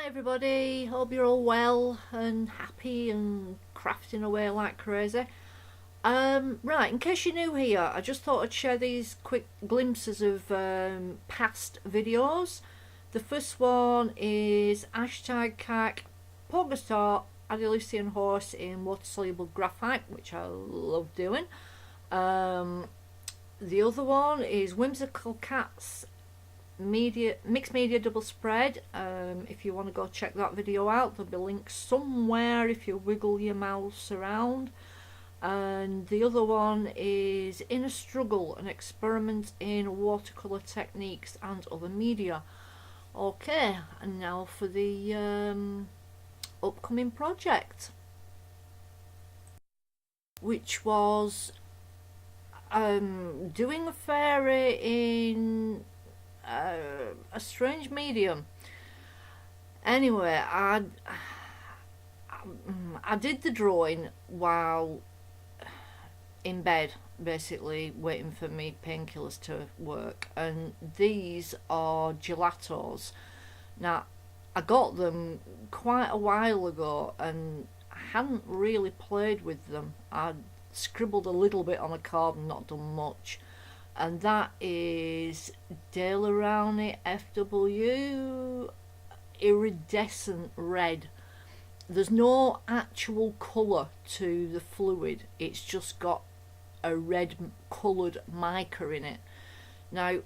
Hi everybody, hope you're all well and happy and crafting away like crazy. Right, in case you're new here, I just thought I'd share these quick glimpses of past videos. The first one is hashtag kayak Pogastar Andalusian horse in water soluble graphite, which I love doing. The other one is whimsical cats mixed media double spread. If you want to go check that video out, there'll be links somewhere if you wiggle your mouse around. And the other one is Inner Struggle, an experiment in watercolour techniques and other media. Okay, and now for the upcoming project, which was doing a fairy in a strange medium. Anyway, I did the drawing while in bed, basically waiting for me painkillers to work, and these are gelatos. Now, I got them quite a while ago and I hadn't really played with them. I scribbled a little bit on a card and not done much, and that is Daler-Rowney FW Iridescent Red. There's no actual colour to the fluid, it's just got a red coloured mica in it. Now,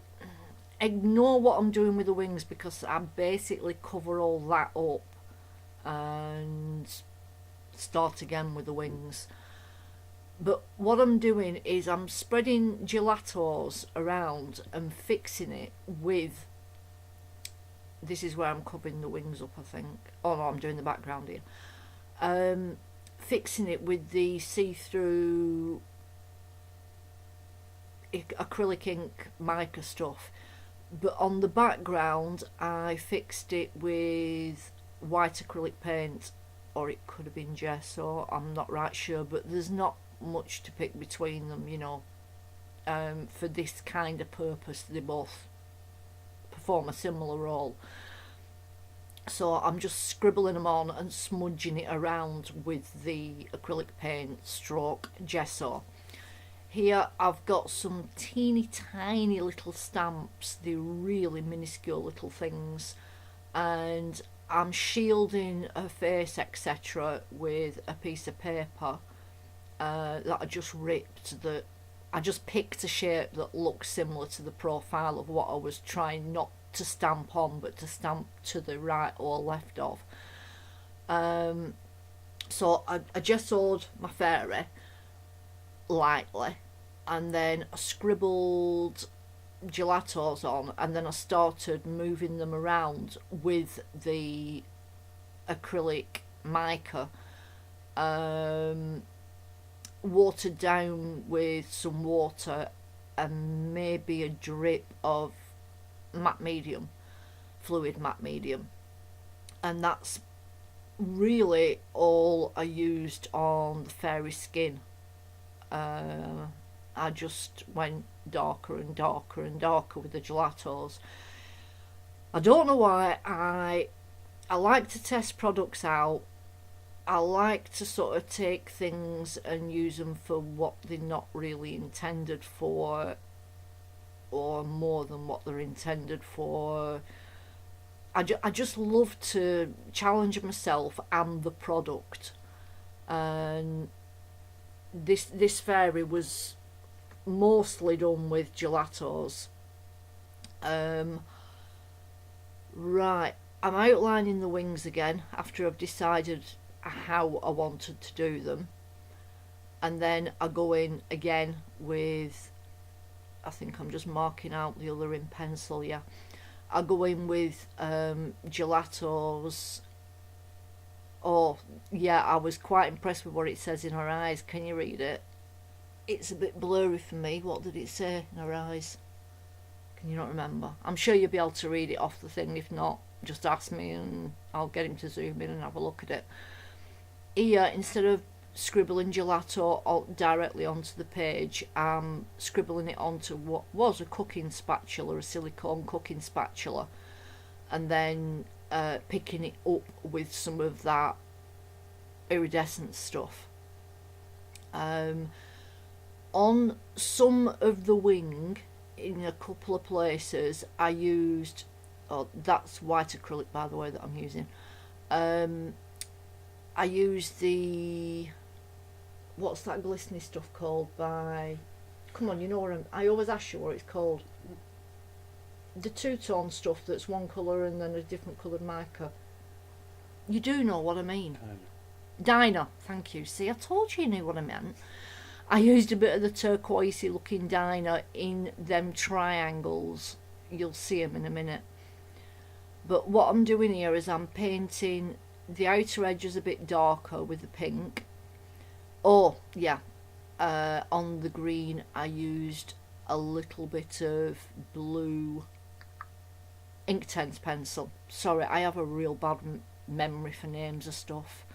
ignore what I'm doing with the wings because I basically cover all that up and start again with the wings. But what I'm doing is I'm spreading gelatos around and fixing it with, this is where I'm covering the wings up, I think. Oh no, I'm doing the background here. Fixing it with the see-through acrylic ink mica stuff. But on the background I fixed it with white acrylic paint, or it could have been gesso, I'm not right sure, but there's not much to pick between them, you know. For this kind of purpose they both perform a similar role, so I'm just scribbling them on and smudging it around with the acrylic paint stroke gesso. Here I've got some teeny tiny little stamps, they're really minuscule little things, and I'm shielding her face etc with a piece of paper that I just ripped, that I just picked a shape that looks similar to the profile of what I was trying not to stamp on, but to stamp to the right or left of. So I gessoed my fairy lightly, and then I scribbled gelatos on, and then I started moving them around with the acrylic mica, watered down with some water and maybe a drip of matte medium, fluid matte medium, and that's really all I used on the fairy skin. I just went darker and darker and darker with the gelatos. I don't know why. I like to test products out. I like to sort of take things and use them for what they're not really intended for, or more than what they're intended for. I just love to challenge myself and the product, and this fairy was mostly done with gelatos. Right, I'm outlining the wings again after I've decided how I wanted to do them, and then I go in again with, I think I'm just marking out the other in pencil, yeah. I go in with gelatos. Oh yeah, I was quite impressed with what it says in her eyes. Can you read it? It's a bit blurry for me. What did it say in her eyes? Can you not remember? I'm sure you'll be able to read it off the thing. If not, just ask me and I'll get him to zoom in and have a look at it. Here, instead of scribbling gelato directly onto the page, I'm scribbling it onto what was a cooking spatula, a silicone cooking spatula, and then picking it up with some of that iridescent stuff. On some of the wing, in a couple of places, I used, oh, that's white acrylic by the way that I'm using. I used the, what's that glistening stuff called by, come on, you know what I always ask you what it's called. The two-tone stuff that's one colour and then a different coloured mica. You do know what I mean. Diner, thank you. See, I told you knew what I meant. I used a bit of the turquoisey looking diner in them triangles. You'll see them in a minute. But what I'm doing here is I'm painting the outer edges a bit darker with the pink. Oh, yeah. On the green, I used a little bit of blue Inktense pencil. Sorry, I have a real bad memory for names of stuff.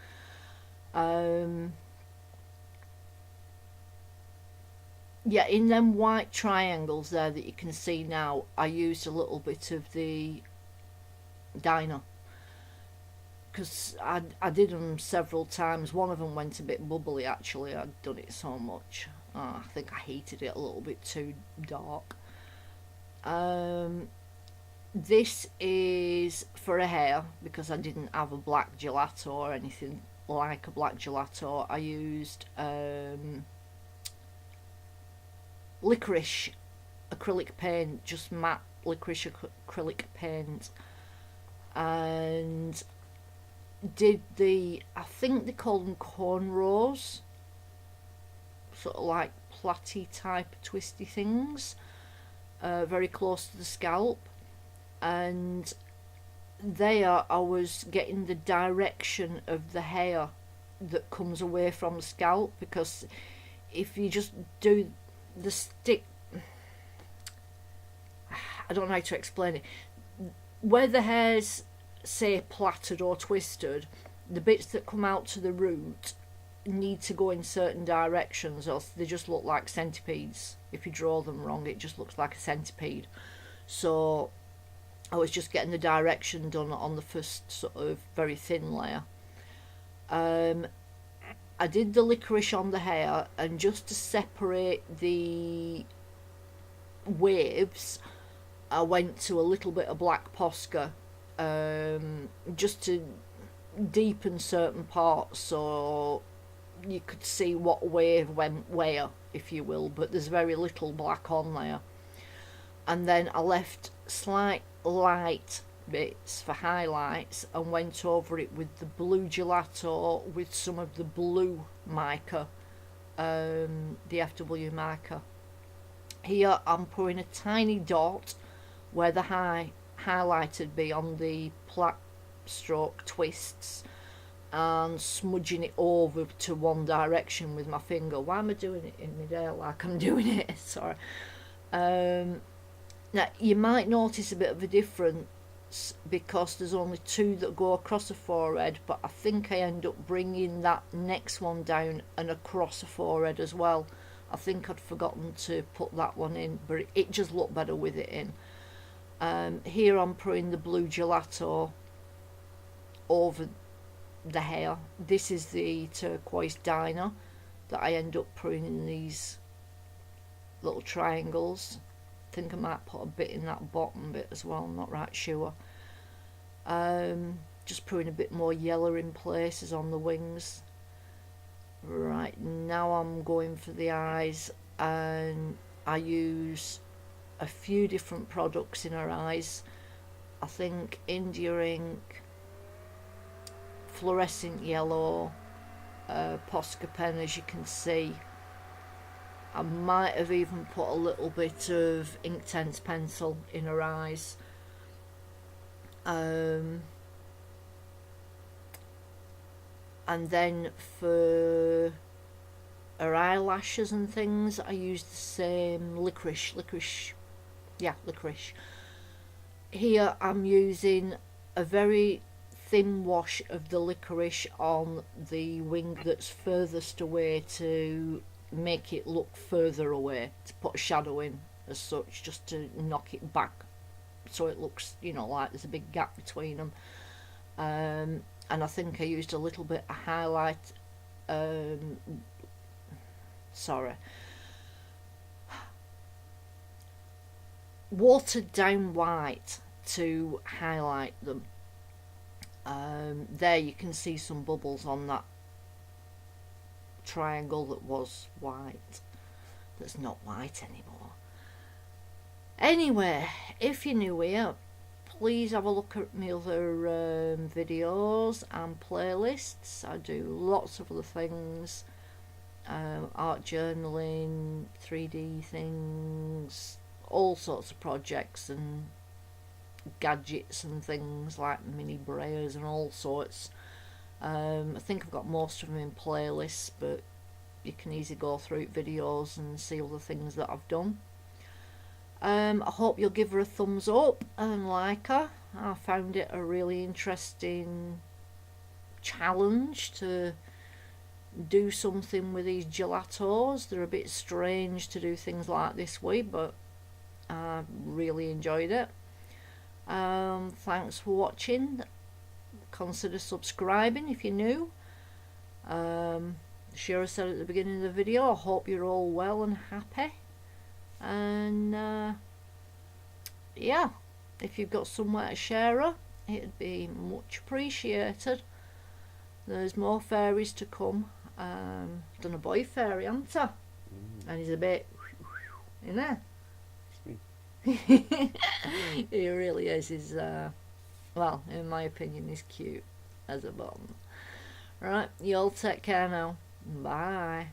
Yeah, in them white triangles there that you can see now, I used a little bit of the diner because I did them several times. One of them went a bit bubbly actually. I'd done it so much. I think I heated it a little bit too dark. This is for a hair because I didn't have a black gelato or anything like a black gelato. I used licorice acrylic paint, just matte licorice acrylic paint, and did the, I think they call them cornrows, sort of like plaity type twisty things, very close to the scalp. And there I was getting the direction of the hair that comes away from the scalp, because if you just do the stick, I don't know how to explain it, where the hair's say plaited or twisted, the bits that come out to the root need to go in certain directions, or they just look like centipedes. If you draw them wrong, it just looks like a centipede. So I was just getting the direction done on the first sort of very thin layer. I did the licorice on the hair, and just to separate the waves, I went to a little bit of black posca, just to deepen certain parts so you could see what wave went where, if you will, but there's very little black on there. And then I left slight light bits for highlights and went over it with the blue gelato with some of the blue mica, the FW mica. Here I'm putting a tiny dot where the highlight would be on the plaque stroke twists, and smudging it over to one direction with my finger. Why am I doing it in mid-air like I'm doing it? Sorry. Now you might notice a bit of a difference because there's only two that go across the forehead, but I think I end up bringing that next one down and across the forehead as well. I think I'd forgotten to put that one in, but it just looked better with it in. Here I'm putting the blue gelato over the hair. This is the turquoise diner that I end up putting in these little triangles. I think I might put a bit in that bottom bit as well, I'm not right sure. Just putting a bit more yellow in places on the wings. Right, now I'm going for the eyes, and I use a few different products in her eyes. I think India ink, fluorescent yellow, Posca pen, as you can see. I might have even put a little bit of Inktense pencil in her eyes. And then for her eyelashes and things, I used the same licorice. Here I'm using a very thin wash of the licorice on the wing that's furthest away to make it look further away, to put a shadow in as such, just to knock it back so it looks, you know, like there's a big gap between them. and I think I used a little bit of highlight, sorry, watered down white to highlight them. There you can see some bubbles on that triangle that was white, that's not white anymore. Anyway, if you're new here, please have a look at my other videos and playlists. I do lots of other things, art journaling, 3D things, all sorts of projects and gadgets and things like mini brayers and all sorts. I think I've got most of them in playlists, but you can easily go through videos and see all the things that I've done. I hope you'll give her a thumbs up and like her. I found it a really interesting challenge to do something with these gelatos. They're a bit strange to do things like this with, but I really enjoyed it. Thanks for watching. Consider subscribing if you're new. Sure, I said at the beginning of the video, I hope you're all well and happy. And yeah, if you've got somewhere to share her, it'd be much appreciated. There's more fairies to come. Done a boy fairy, haven't I? And he's a bit in there. He really is. He's well, in my opinion, he's cute as a bum. Right, you all take care now. Bye.